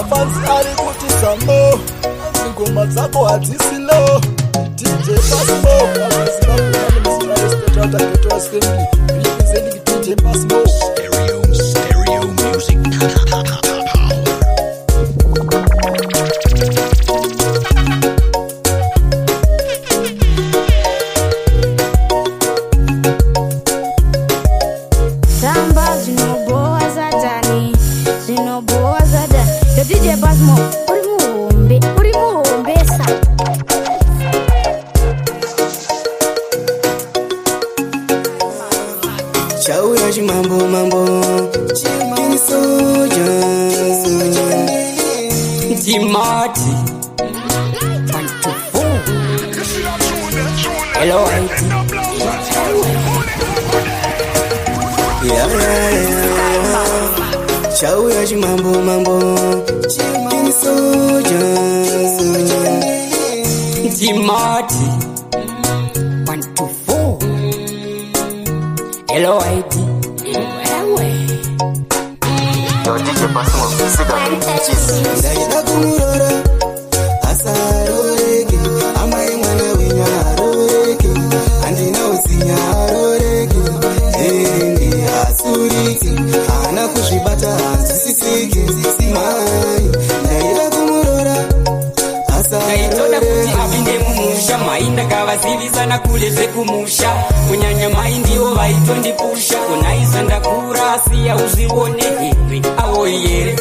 mafans ari kuti sambo ngoma dzako hadzisilo DJ Pasmo representing DJ Pasmo Stereo music Samba zinoboa za Dani, zinoboa za Dani. The DJ Pasmo, uri muombesa. Chau ya mambo, chimani soja. Timati, 1, 2, 4. Hello, auntie. Yeah. Chau ya mambo, chimani soja. Timati, 1, 2, 4. Hello, ID. DJ Pasmo, Ndaida kumurora asaroreke amai mwana wenyu aroreke andina usinya aroreke endi asuriki ana kuzvibata hanzisisiki mai ndaida kumurora Ndaitoda kuti apinde mumusha mai ndakavazivisana kule zvekumusha kunyanya mai ndivo vaitondipusha kunaisa ndakura asiya uzvione here avo here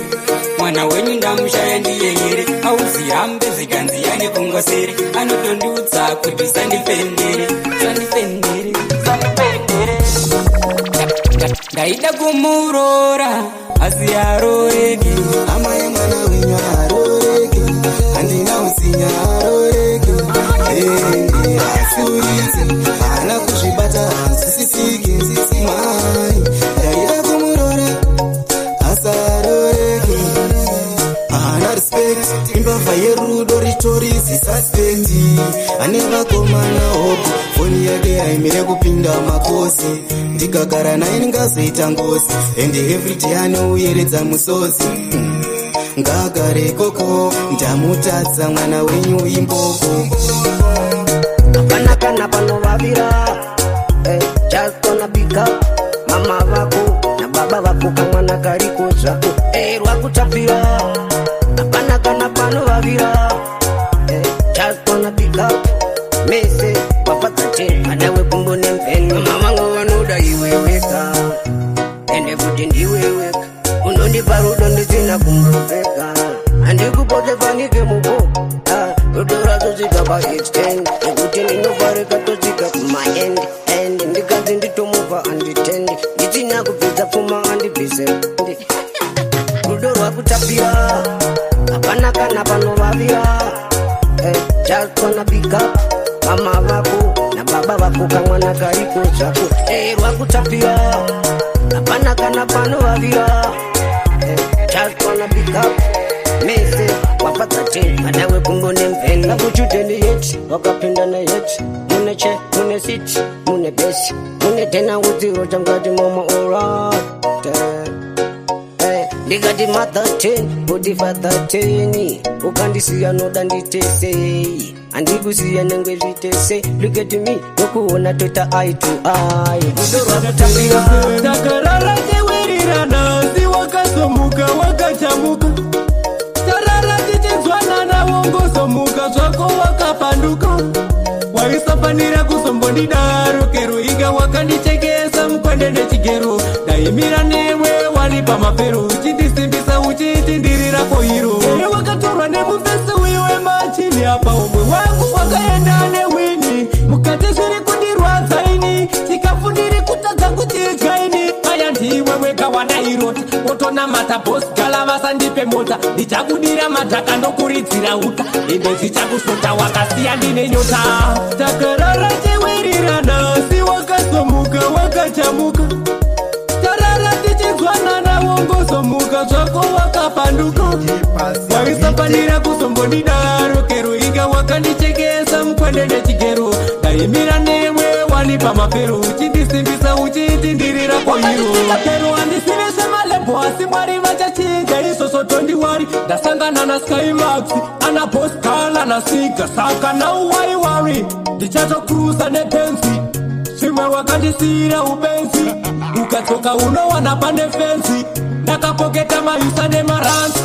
mwana wenyu ndamushaya ndiye here auzihambe zvikanziyane kungosere anotondiudza kuti sandipendere ndaida kumurora asi aroreke amai mwana wenyu aroreke andina usinya aroreke endi asuriki ana kuzvibata hanzisisiki mai ndaida kumurora asaroreke ana respect imbavha yerudo ritori zisaspendi ane vakomana hopo foni yake yaimire kupinda makosi ndikagara naye ndingazoita ngozi ende everyday anouyeredza musozi ngagare koko ndamutadza mwana wenyu imboko hapana kana panovavira just gonna pick up mama vako na baba vako kamwana kariko zvako rwakutapira hapana kana panovavira just gonna pick up mese wapatate adawe kumbo nempeni mama vangu vanoda iwe weka ende kuti ndiwe weka unondipa rudo ndisina kumbopeka andikupote panike mupo rudo razosvika paextend ekuti ndinofarika tosvika kumaend and ndikazi nditomupa anditendi ndisina kubvisa pfuma andibvisendi rudo rwakutapira hapana kana panovavira just gonna pick up mama vako na baba vako kamwana kariko zvako rwakutapira hapana kana panovavira just gonna pick up mese wapatate adawe kumbo nemveni nakuchuteni yeti wakapindana yeti mune che mune siti mune besi mune tena udziro changati mama alright ndikati ma13 body for 13 ukandisiya noda nditesei andikusiya nengwe zvitese look at me nokuona tota eye to eye rudo rwakutapira takarara tewirirana si wakasomuka wakachamuka tarara tichizwanana wongosomuka zvako wakapanduka waisafanira kusombondidaro kero iga wakandichekesa mukwende nechigero ndaimira newe wanipa mapero uchindisimbisa uchitindiri rako hiro wakatorwa nemufesi wiwe machini apa umwe wangu wakaenda newini mukati zviri kundirwadzaini chikafu ndiri kutadza kutidyaini aya ndiwe wega wanairota otonamata bosi gala vasandipe mota ndichakudira madhaka ndokuridzira uta ende zvichakusota wakasiya ndine nyota takarara tewirirana si wakasomuka wakachamuka tarara tichizwanana wongosomuka zvako wakapanduka waisafanira kusombondidaro kero iga wakandichekesa mukwende nechigero ndaimira newe wanipa mapero uchindisimbisa uchitindiri rako hiro kero handisive semalebho asi mwari vachachinja isoso tondiwari ndasangana na Skymax ana Boskala na Siga saka na why worry ndichazokruza netensi simwe wakandisira ubenzi ukatoka unowana pane fensi ndakapoketa mayusa nemaransi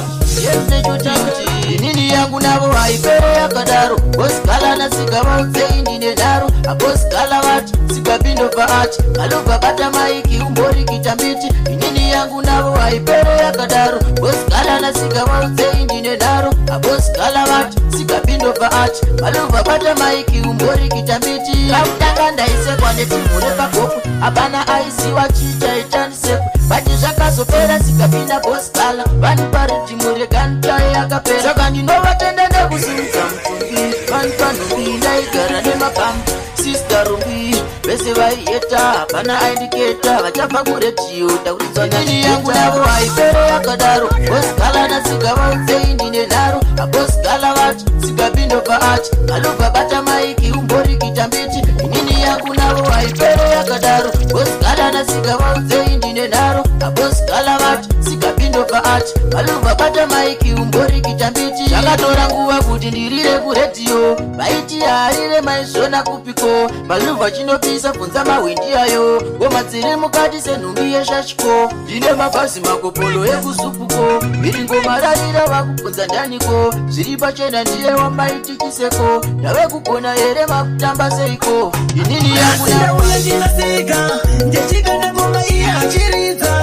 nini yangu navo haipere yakadaro Boskala na Siga wauzei ndine daro Boskala wati Siga pindo paati kalova bata maiki umbori kitambiti nini yangu navo haipere yakadaro Boskala na Siga wauzei ndine daro Boskala wati Siga pindo paati kalova bata maiki umbori kitambiti kautanga ndaisekwa netimure pakopo abana aisi wachita itanisekwe bati zvakazopera Siga pinda Boskala vani pari timure gantai yakapera saka ndinovatenda nekusimudza mutumbi vani panopinda igara nemapamu Sister Rumbi vese vaiyeta hapana aindiketa vachabva kuredio tauridzwa nini yangu navo haipere yakadaro Boskala na Siga vauzei ndine nharo Boskala vati Siga pindo paati kalobva bata maiki umbori kitambiti nini yangu navo haipere yakadaro Boskala na Siga vauzei ndine nharo Boskala vati Siga pindo paati kalobva bata maiki umbori kitambiti zvakatora nguva kuti ndirire kuredio vaiti harire maizvona kupiko maluvha chinopisa bvunza mahwindi ayo ngoma dziri mukati senhumbi yeshashiko ndine mabhazi makopolo ekuzupuko iri ngoma rarira vakubvunza ndaniko zviri pachena ndiye wambaitikiseko ndave kugona here makutamba seiko inini yangu nauye ndinasika ndechikana ngoma iye achiridza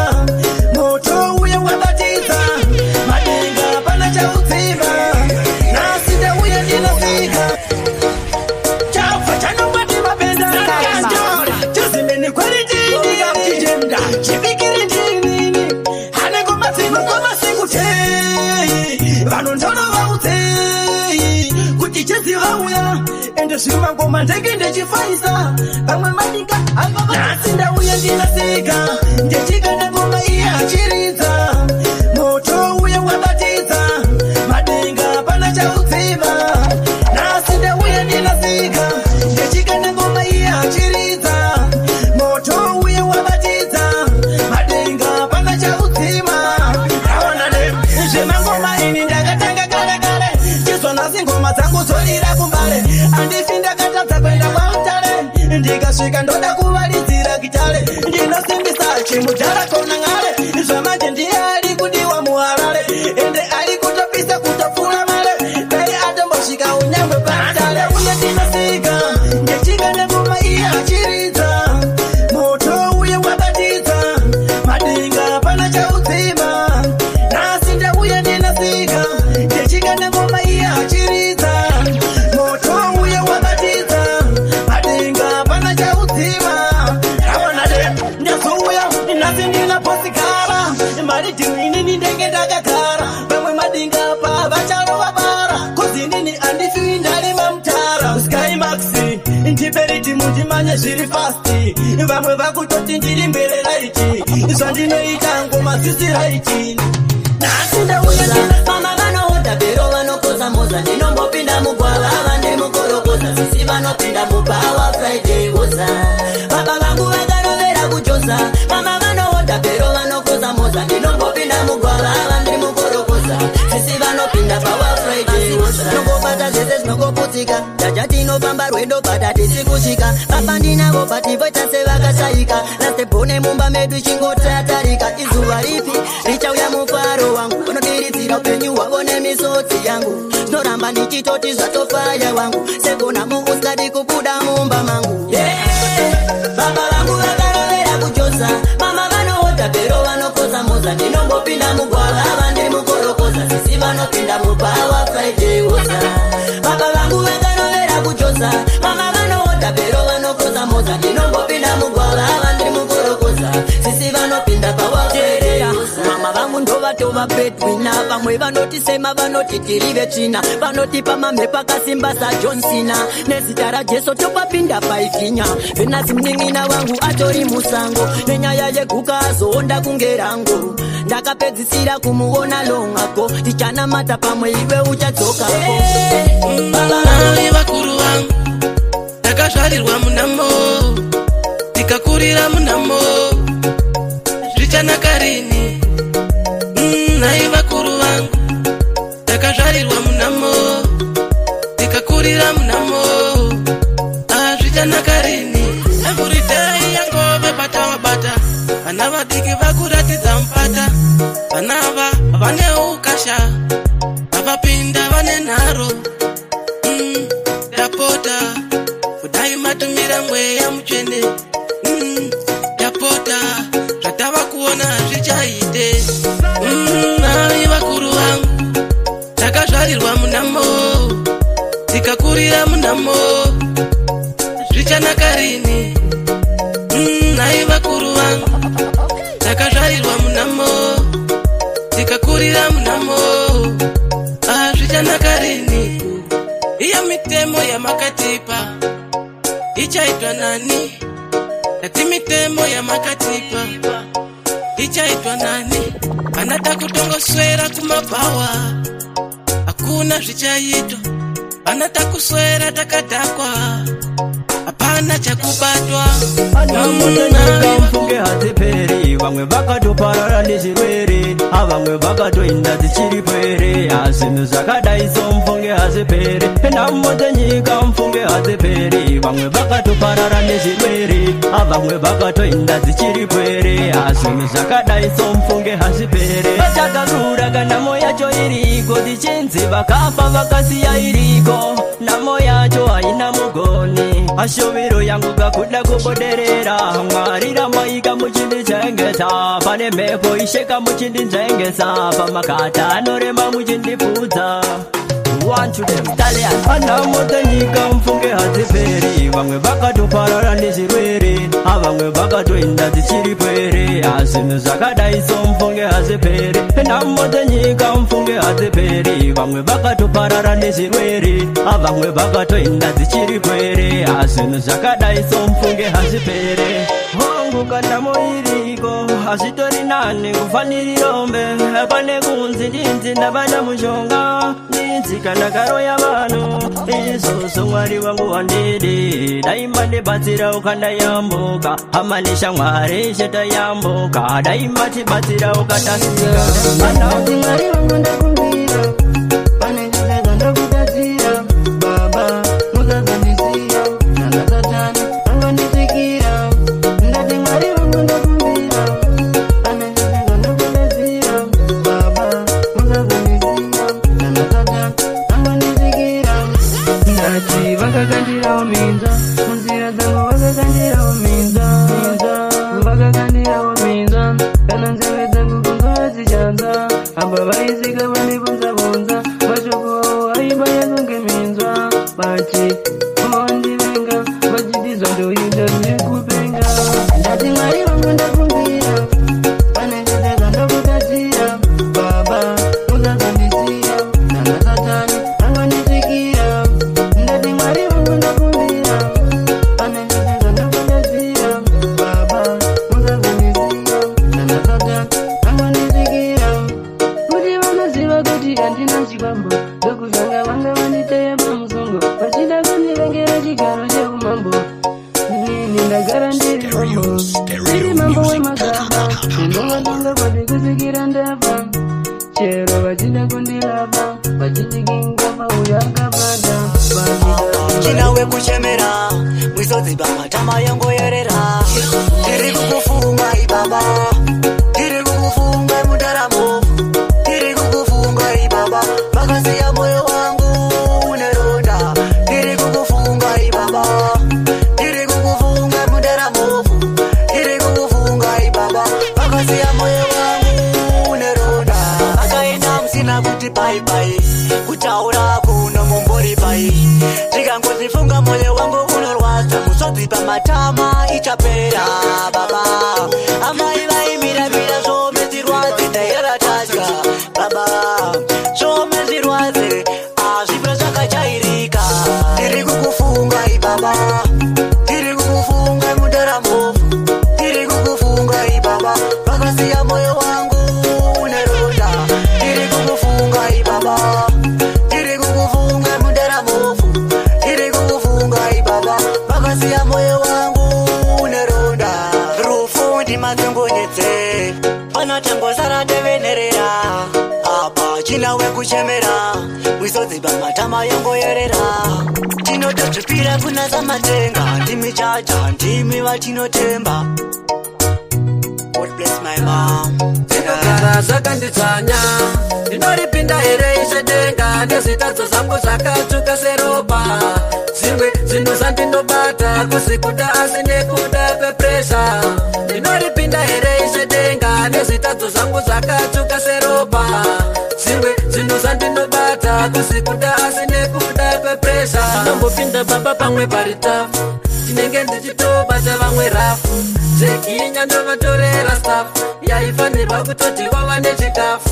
moto uye wabatidza madenga pana chaudzima nasi ndauye ndinasika Shima ngoma ndege ndechifaisa pamwe madinga apa nasi ndauye ndinasika ndechikana ngoma iye achiridza moto uye wabatidza madenga pana chaudzima nasi ndauye ndinasika ndechikana ngoma iye achiridza moto uye wabatidza madenga pana chaudzima aonane zvemangoma ini ndakatanga kare kare chizwa nasi ngoma dzangu dzorira kumbale andifinda katadza kwenda kwautare ndikasvika ndoda kuvalidzira gitare ndinosimbisa chimudhara kona ng'are zvamanje ndiye ari kudiwa muharare ende ari kutopisa kutopfura mare dai atombosvika unyangwe patare uye ndinosika ndechikana ngoma iye achiridza moto uye wabatidza madinga pana chaudzima nasi ndauye ndinosika ndechikana ngoma iye achiridza inini ndenge ndakagara vamwe madinga pa vacharova bara kozi inini handifiwi ndarima mutara Skymax ndiperiti mundimanye zviri fasti vamwe vakutoti ndiri mbere raiti zvandinoita ngoma dzisi raiti nasi ndauya mama vanoodha bhero vanokoza moza ndinombopinda mugwava vane mukorokoza sisi vanopinda mupawa Friday woza baba vangu vakarovera kujoza mama vanoodha bhero vanokoza moza ndinombopinda mugwava vane mukorokoza sisi vanopinda pawa Friday woza nongobata zvese zvinongoputika jaja tinofamba rwendo bata tisi kusvika baba ndinavo bati voita sevakashayika lasebhone mumba medu chingotatarika izuva ripi richauya mufaro wangu unodiridzira upenyu hwavo nemisodzi yangu zvinoramba ndichitoti zvatofaya wangu segonamo usingadi kubuda mumba mangu baba vangu vakarovera kujoza mama vanoodha bhero vanokoza moza ndinombopinda mugwava vane mukorokoza sisi vanopinda mupawa Friday woza baba vangu vakarovera kujoza mama vanoodha bhero vanokoza moza ndinombopinda mugwava vane mukorokoza sisi vanopinda pawa Friday mama vangu ndovatova bedwina vamwe vanotisema vanoti tiri vetsvina vanotipa mamhepo akasimba saJohn Cena nezita raJesu topapinda paifinya venasi munin'ina wangu atori musango nenyaya yeguka azoonda kunge rangu ndakapedzisira kumuona longako tichanamata pamwe iwe uchadzokapo vanai vakuru vangu ndakazvarirwa munamo tikakurira munamo zvichanaka rini nai vakuru vangu tikakurira munamo azvichanaka rini everyday yangove bata wabata vana vadiki vakuratidza mupata vanava vane ukasha vapapinda vane nharo yapota kudai matumira mweya mutsvene yapota zvatava kuona hazvichaite navi vakuru vangu takazvarirwa munamo tikakurira munamo zvichanaka rini nai vakuru vangu takazvarirwa munamo tikakurira munamo zvichanaka rini iya mitemo yamakatipa ichaitwa nani ati mitemo yamakatipa ichaitwa nani kana takutongoswera kumabhawa hakuna zvichaitwa kana takuswera takadhakwa hapana chakubatwa mfunge hadziperi vamwe vakatoparara nezvirwere avamwe vakatoinda dzichiripwere zvinhu zvakadai somfunge haziperi nhamo dzenyika mfunge hadziperi vamwe vakatoparara nezvirwere avamwe vakatoinda dzichiripwere zvinhu zvakadai somfunge haziperi vachakarura kanhamo yacho iriko dzichinzi vakafa vakasiya iriko nhamo yacho haina mugoni ashoviro yangu kakuda kuboderera mwari ramaika muchindichengeta pane mhepo isheka muchindinzvengesa pamakata anorema muchindipfudza anhamo dzenyika mfunge hadziperi vamwe vakatoparara nezvirwere avamwe vakatoinda dzichiripwere zvinhu zvakadai somfunge haziperi nhamo dzenyika mfunge hadziperi vamwe vakatoparara nezvirwere avamwe vakatoinda dzichiripwere zvinhu zvakadai somfunge haziperi hongu kanhamo iriko hazvitori nani kufaniriombe pane kunzi ndinzi ndavana mushonga ndinzi kana karoya vanhu izvozvo mwari vangu wandidi daima ndibatsira ukandayambuka hama neshamwari chetayambuka daima tibatsira ukatasika Anauti mwari vangu ndakumbira pane ndizega ndakutadzira baba mukazandisiya nana satani angandisikira ndati mwari vangu ndakumbira pane ndizega ndakutadzira baba mukazandisiya nana satani angandisikira ndati vakakandirawo minza munzira dzangu vakakandirawo minza vakakandirawo minza kana nzeve dzangu kungadzichanza amba vaisika vandibvunza mashoko avo aibaya kunge minzwa bachi vandivenga vachitizwa ndoinda ndikupenga ndati mwari vangu ndakumbira pane ndizega ndakutadzira baba mukazandisiya nana satani angandisikira ndati mwari vangu ndakumbira pane ndizega ndakutadzira baba mukazandisiya nana satani angandisikira kuti vanoziva kuti handina chivambo ndokuzvanga vanga vanditeya pamusongo vachida kundivengera chigaro cheumambo inini ndagara ndiri mambo ndiri mambo wemagaba ndindovatonga kwadi kusikira ndafa chero vachida kundilapa vachitikingapa uyo akapata chinawe kuchemera mwizodziba matama yangoyerera tiri kukufunga ibaba tiri kukufunga mundaramo tiri kukufunga ibaba vakasiya moyo wangu uneronda tiri kukufunga ibaba tiri kukufunga mundaramo tiri kukufunga ibaba vakasiya moyo wangu uneronda akaenda musina kuti baibai kutaura kuno mumbori bai ndikangozifunga moyo wangu unorwadza muzodzipa matama ichapera baba amai vaimiramira zvomedzirwadze dairatadya baba zvomedzirwadze azvipo zvakajairika tiri kukufunga ibaba tiri kukufunga mundaramo tiri kukufunga ibaba vakasiya moyo wangu uneronda tiri kukufunga ibaba tiri kukufunga mundaramo tiri kukufunga ibaba vakasiya moyo wangu uneronda rufu ndimatsongonyedze panotangosara ndevenerera apa machina wekuchemera mwisodzi pamatama yongoyerera tinotozvipira kunasa matenga ndimi chacha ndimi vatinotemba. God bless my mom. Tinogara zvakanditsanya ndinoripinda here isedenga nezitadzo zangu zvakatsvuka seropa zvimwe zvinhu zvandinobata kusikuda asi nekuda kwepresha ndinoripinda here isedenga nezitadzo zangu zvakatsvuka seropa zvimwe zvinhu zvandinobata kusikuda asi nekuda kwepresha ndinombopinda baba pamwe paritafu tinenge ndichitobata vamwe rafu zvekinya ndovatorera stafu yaifanirwa kutoti wava nechikafu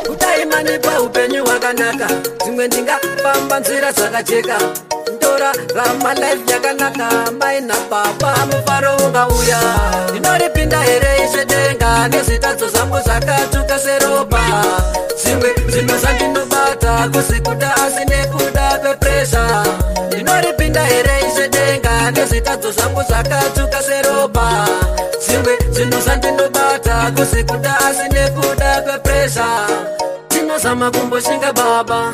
kutaima nepaupenyu hwakanaka dzimwe ndingafamba nzira dzakajeka ndora ramalife yakanaka maina baba mufaro ungauya ndinoripinda here isedenga nezitadzo zangu zvakatsvuka seropa zvimwe zvinhu zvandinobata kusikuda asi nekuda kwepresha ndinoripinda here isedenga nezitadzo zangu zvakatsvuka seropa zvimwe zvinhu zvandinobata kusikuda asi nekuda kwepresha tinozama kumboshinga baba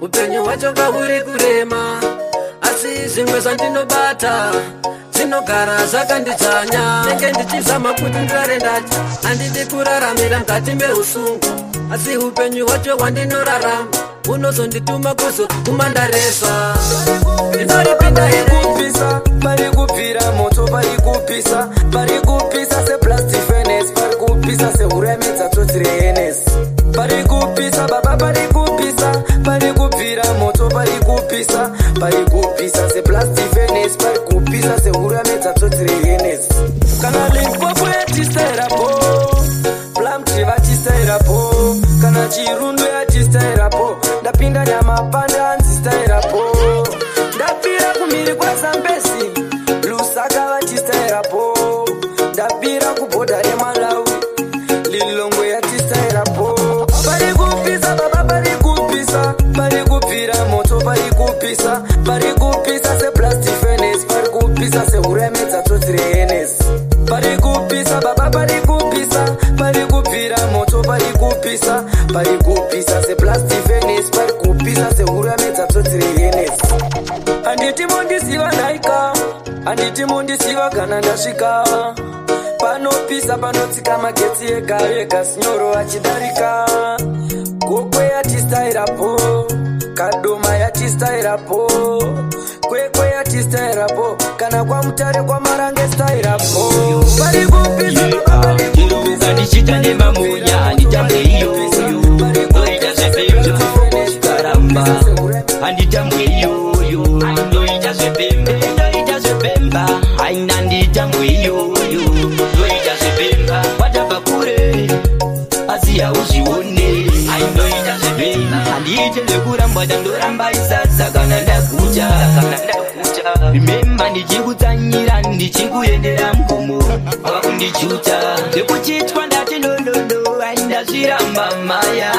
upenyu hwacho kahuri kurema asi zvimwe zvandinobata zvinogara zvakanditsanya nenge ndichizama kuti ndirare ndati handidi kuraramira mukati meusungu asi upenyu hwacho hwandinorarama unozondituma kuzokumandaresa ndinoripinda kupisa pari kupfira moto pari kupisa seplastic furnace pari kupisa sehuremedza tsotsire henesi pari kupisa baba pari kupfira moto pari kupisa seplastic furnace pari kupisa sehuremedza tsotsire henesi kana Limpopo yatistairapo Plumtree vatistairapo kana Chirundu yatistairapo ndapinda nyamapanda anzistairapo ndapira kumhiri kwaZambezi Lusaka vatistairapo ndapira kubhodha reMalawi Lilongwe yatistairapo pari kupisa baba pari kupfira moto pari kupisa seplastic furnace pari kupisa sehuremedza tsotsire henesi pari kupisa baba pari kupfira moto pari kupisa seplastic furnace pari kupisa sehuremedza tsotsire henesi handiti mondisiva naika handiti mondisiva kana ndasvika panopisa panotsika magetsi ega sinyoro achidarika gokwe yatistairapo kadoma yatistairapo kwekwe yatistairapo kana kwamutare kwaMarange stairapo pari kupisa ndichita nemamunya nditambe iyoyo ndoita zvepembe karamba handitambe iyoyo ndoita zvepemba haina nditambe iyoyo ndoita zvepemba watabva kure asi hauzvione aindoita zvepemba handiite zvekuramba ndandoramba isadza kana ndakuta rimemba ndichikutsanyira ndichikuendera mugomo wakakundijuta zvekuchitwa ndati ndonondo aindazviramba maya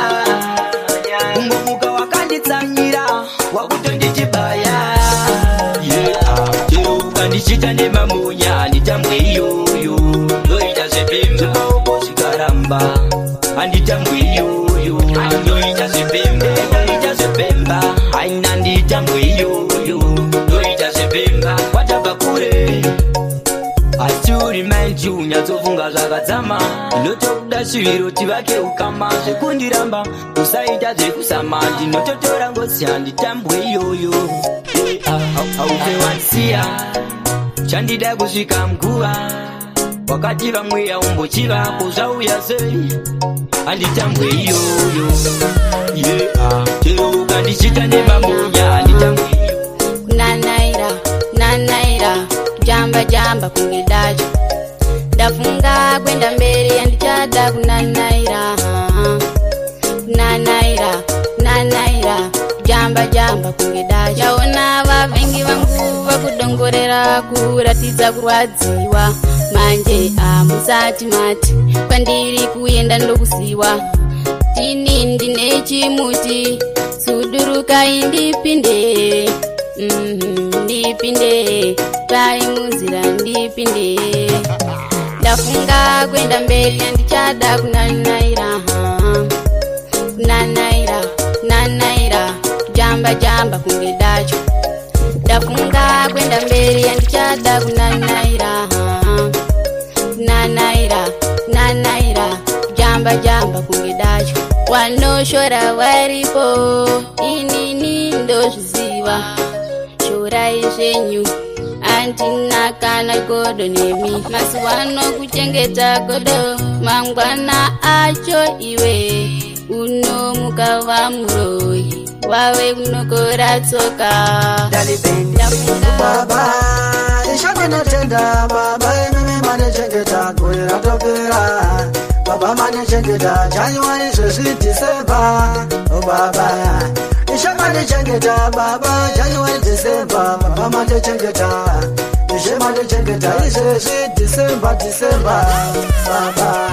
kungomuka wakanditsanyira wakutondichibaya chero ukandichita nemamunya nditambwe iyoyo ndoita zvepemba zvikaramba handitambwe iyoyo ndoita zvepemba haina nditambwe iyoyo ndoita zvepemba watabva kure asi remind you nyatsofunga zvakadzama ndinotokuda shiviro tivake ukama zvekundiramba usaita zvekusama ndinototora ngosi handitambwe iyoyo aupe wansiya chandida kusvika mguva wakati vamwe yaumbochivapo zvauya sei handitambwe iyoyo chero ukandichita nemamunya handitambwe kunanaira jamba kunge dacho ndafunga kwenda mberi yandichada kunanaira jamba kunge dacho yaona vavengi vangu vakudongorera kuratidza kurwadziwa manje musati mati kwandiri kuenda ndokusiwa tini ndine chimuti sudurukai ndipinde ndipinde pai muzira ndipinde ndafunga kwenda mberi yandichada kunanaira nanaira jamba jamba kunge dacho ndafunga kwenda mberi yandichada kunanaira nanaira jamba jamba kunge dacho wanoshora waripo inini ndozviziva shorai zvenyu andina kana godo nemi masuwano kuchengeta godo mangwana acho iwe unomuka vamuroi wave kunokora tsoka baba ishaka natenda baba mimi manechengeta kuira topera baba manechengeta January zvesi December baba ishaka nechengeta baba January December baba manechengeta ishe manechengeta zvesi December baba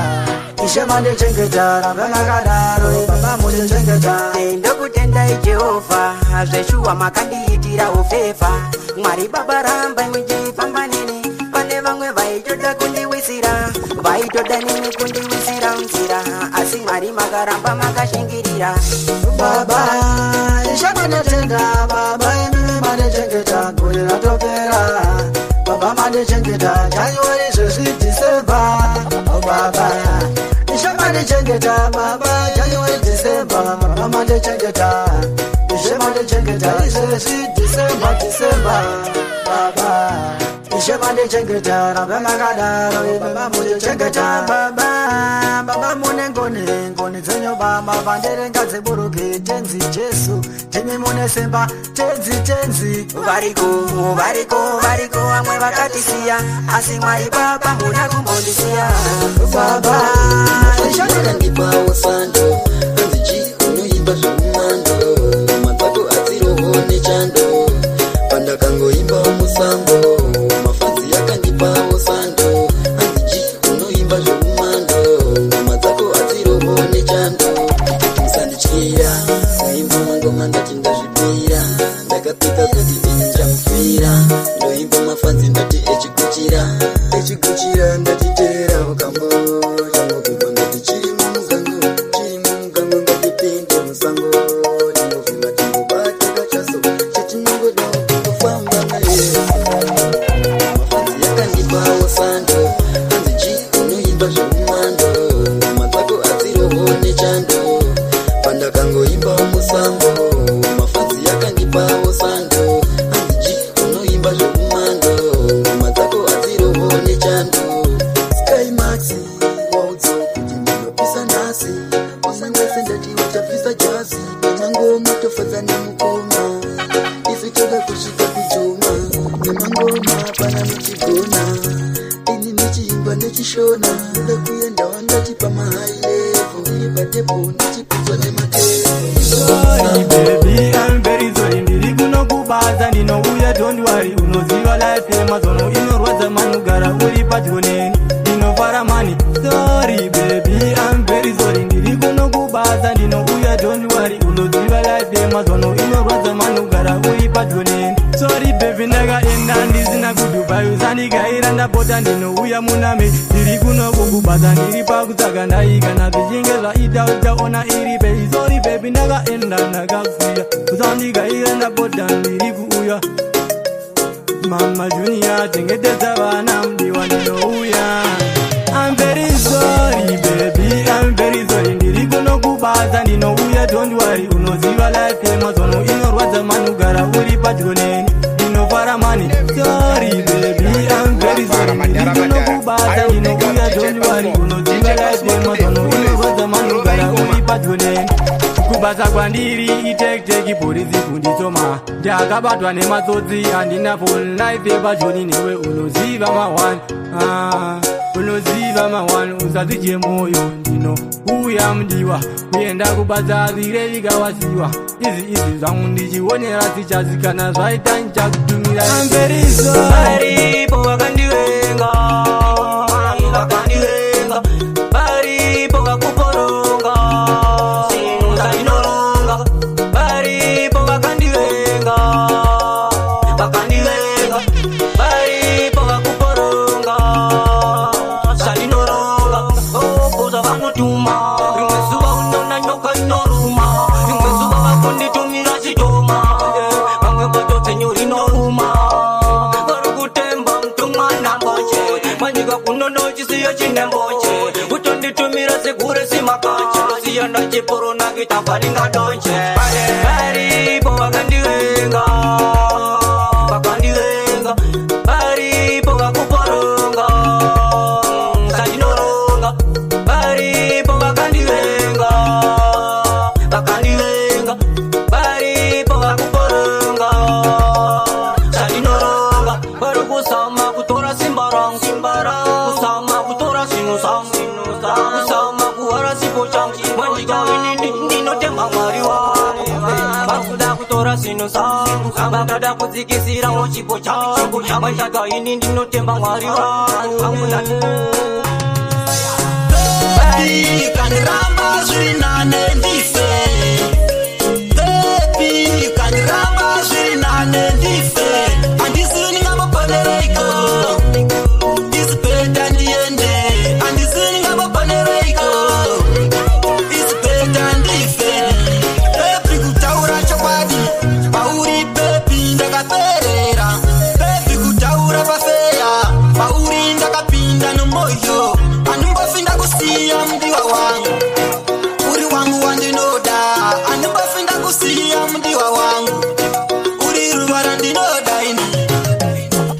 ishe manechengeta rakanakadaro baba munechengeta ndokutenda Jehova zveshuwa makandiitira ufefa Mwari baba ramba mujipambanini pane vamwe vaitoda kundiwisira vaitoda nini kundiwisira nzira asi Mwari makaramba makashingirira baba ishaka natenda baba mimi manechengeta kuira topera baba manechengeta January zvesi December baba ishaka manechengeta baba January December baba manechengeta ishe manechengeta zvesi December baba ishe manechengeta rakanakadaro baba munechengeta baba mune ngoni dzenyu baba vanderenga dzeburuke tenzi Jesu timi mune semba tenzi variko vamwe vakatisiya asi Mwari baba muna kumbondisiya baba ishakandipawo sando anziji unoimba zvomumando madzako adziroho nechando pandakangoimba musango mafanzi yakandipawo sando anziji unoimba zvomumando madzako adziroho nechando musandityira kuimba mangoma ndati ndazvipira ndakapika kuti ndinjamufira ndoimba mafanzi ndati echiguchira ndatitera ukambo changokubva ngati chiri mumugango ngatipinde musango tinovhima timbobata kachaso chatinongoda kufamba naye mafanzi yakandipawo sando anziji unoimba zvomumando madzako adziroho nechando pandakangoimba musango mafanzi yakandipawo sando anziji unoimba zvomumando madzako adziroho nechando Skymax waudzo kuti ndinopisa nhasi usangase ndati wachapisa jazi nemangoma tofadza nemukoma isu toda kusvika kujoma nemangoma pana michigona ini nichiimba nechishona uda kuendawo ndati pamahailevo iri patepo ndichipidzwa nematepo sorry baby I'm very sorry ndiri kunokubaza ndinouya don't worry unoziva life yemazono inorwadza manugara uri padyo neni ndinofara mani sorry baby I'm very sorry ndiri kunokubaza ndinouya don't worry unoziva life yemazono inorwadza manugara uri padyo neni sorry baby ndakaenda ndisina kudubai usandigaira ndapota ndinouya muname ndiri kunokukubaza ndiri pakutsvaga ndaikana zvichinge zvaita uchaona iri bei sorry baby ndakaenda ndakakuya usandigaira ndapota ndiri kuuya mama junior chengetedza vana mudiwa ndinouya I'm very sorry baby I'm very sorry ndiri kunokubaza ndinouya don't worry unoziva life yemazono inorwadza manugara uri padyo neni ndinofara mani sorry baby I'm very sorry ndiri kunokubaza ndinouya don't worry unoziva life yemazono inorwadza manugara uri padyo neni kubasa kwandiri itekiteki polisi kunditoma ndakabatwa nematsotsi handina full life yepajoni newe unoziva ma1 unoziva ma1 usazvidye moyo ndinouya mudiwa uenda kubatsa zirevika wasiwa izvi zvangu ndichionera sichazikana zvaita ndichakutumira I'm very sorry varipo vakandivenga varipo vakuporonga varipo vakandivenga varipo vakuporonga sandinoronga okuza vanotuma rimwe zuva unona nyoka inoru chine mboche utonditumira segure simakache ndosiyana chiporo nakitafaninga donche paripo vakandivenga paripo vakuporonga sandinoronga paripo vakandivenga paripo vakuporonga sandinoronga vari kusama kutora simba rangu kusama kutora sinu sangu kusama kuwara sipo changu mwanjikaini ndinotemba mwari wangu vakuda kutora sinu sangu vakada kudzikisirawo chipo changu mwanjakaini ndinotemba mwari wangu Baby, kandiramba zvinane ndife Baby, kandiramba zvinane ndife Andisini ngamapanereiko Isipeta ndiende Andisini ngamapanereiko Isipeta ndife Baby, kutaura chokwadi Pauri baby ndakaperera Baby, kutaura pafeya Pauri ndakapinda nomoyo Andimbofinda kusiya mdiwa wangu Uri wangu wandinoda Andimbofinda kusiya mdiwa wangu Uri ruwara ndinoda ini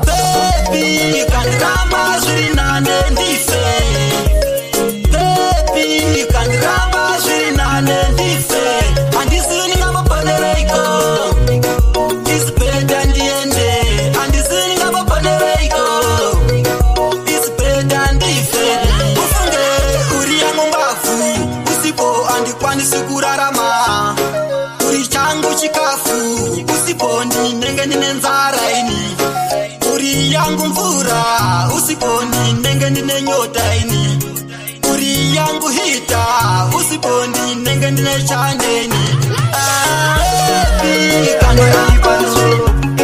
Baby, kandiramba zvirinane ndife Baby, kandiramba zvirinane ndife Andisini ngamapanereiko Isipeta ndiende Andisini ngamapanereiko Isipeta ndife Ufunge uri yangu mbavu Usipo andikwanisi kurarama Uri changu chikafu Usipo ndinenge nine nzara ini Uri yangu mvura Usipo ndinenge nine nyota ini Uri yangu hita Usipo ndinenge nine chandeni Baby, kandiramba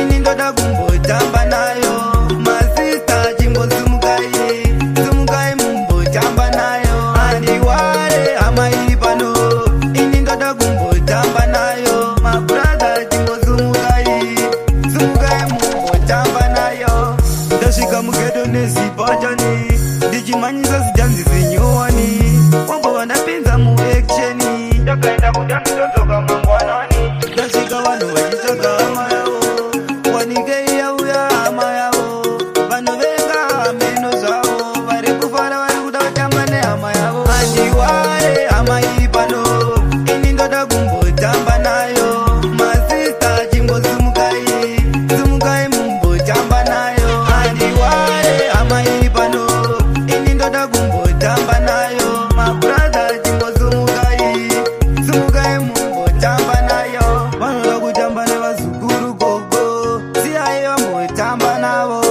ini ndoda kumbotamba nayo masista chimbozumukai mumbotamba nayo andiware amai pano ini ndoda kumbotamba nayo mabradha chimbozumukai mumbotamba nayo ndasvika mugedo nezipatani ndichimanyisa zidanzi zinyowani wambova ndapinza mueksheni ndakaenda kudamidonzoka mangwanani ndasvika vanhu vachitsvaga hama yavo wanike yauya hama yavo vanovenga meno zvavo vari kufara vari kuda kutamba nehama yavo andiware hama iri pano ini ndoda kumbotamba nayo masista chimbozumukai mumbotamba nayo andiware hama iri pano ini ndoda kumbotamba nayo mabradha chimbozumukai mumbotamba nayo vanoda kutamba nevazukuru gogo siyai vambotamba navo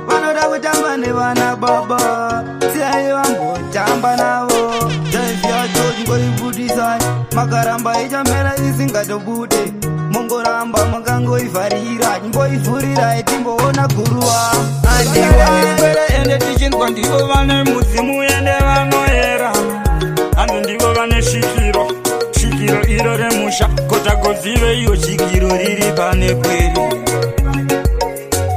vanoda kutamba nevana baba siyai vambotamba navo daivyajoji ngoibudisai makaramba ichamera isingatobude mongoramba makangoivharira nyimboivhurirai timboona guruwa andiwaikwere ende tichinzwa ndivo vane mudzimu ende vanoera ando ndivo vane shikiro iro remusha kotagozive iyo shikiro riri pane pwere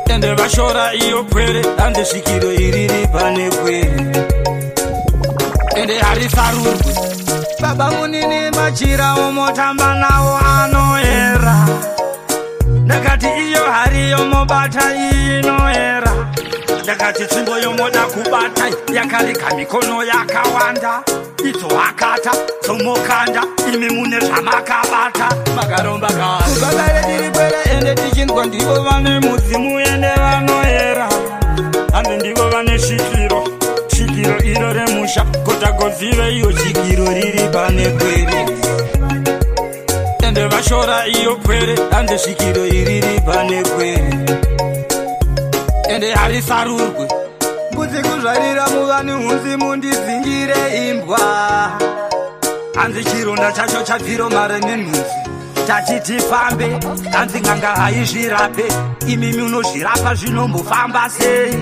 ende vashora iyo pwere ande shikiro iriri pane pwere ende harisarurwe baba munini machira omotamba nawo anoera ndakati iyo hari yomobata inoera ndakati tsvimbo yomoda kubata yakarika mikono yakawanda idzoakata dzomokanda imi mune zvamakabata makaromba kuvagare tiri kwere ende tichinzwa ndivo vane mudzimu ende vanoera ande ndivo vane shikiro iro remusha kotagozive iyo shikiro riri pane pwere ende vashora iyo pwere ande shikiro iriri pane pwere ende harisarurwe mbudzi kuzvarira muvani hunzi mundizingire imbwa hanzi chironda chacho chabviro mare nenhunzi tachiti fambe hanzi nganga haizvirape imi munozvirapa zvinombofamba sei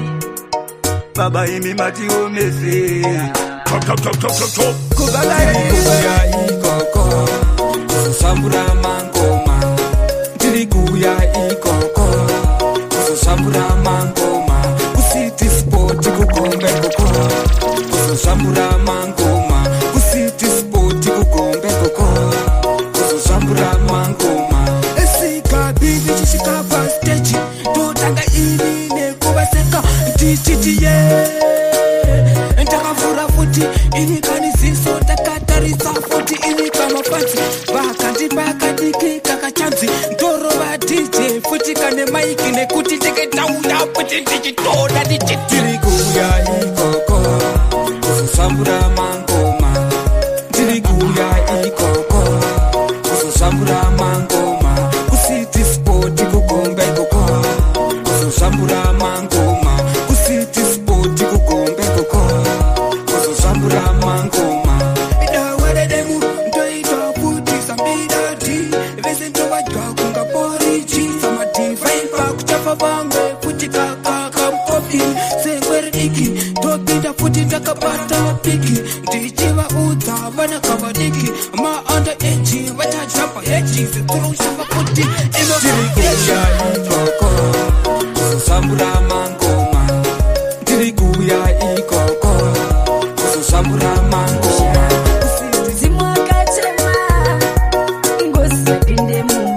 baba imi matiomese kubagaikuya ikoko kuzosambura mangoma tirikuya ikoko kuzosambura mangoma kusiti spoti kukombe koko tasvika pasteji totanga ini nekuvaseka tichitiye ndakavhura futi ini kanisiso ndakatarisa futi ini kamafanzi vakandipa kadiki kakachanzi ndorova dj futi kane maiki nekuti ndiketaura futi ndichitoda ndichitiri kuya ikoko kuzosambura mangoma ndiri kuya ikoko kuzosambura mangoma kusiti spoti kugomba ikoko kuzosambura mangoma kusiti spoti kugomba ikoko kuzosambura mangoma idaweredemu ndoita kuti sambidati vese ndovadya kunga poriji samadivaipa kuchafa vamwe kuti kakakamukopi sekweridiki topinda futi ndakabata piki ndichivaudza vana kavadiki maanda eji vachajamba eji seturushamba kuti inotirikuya ikoko kuzosambura mangoma ndiri kuya ikoko kuzosambura mangoma zimwakachema ingozi zapinde mu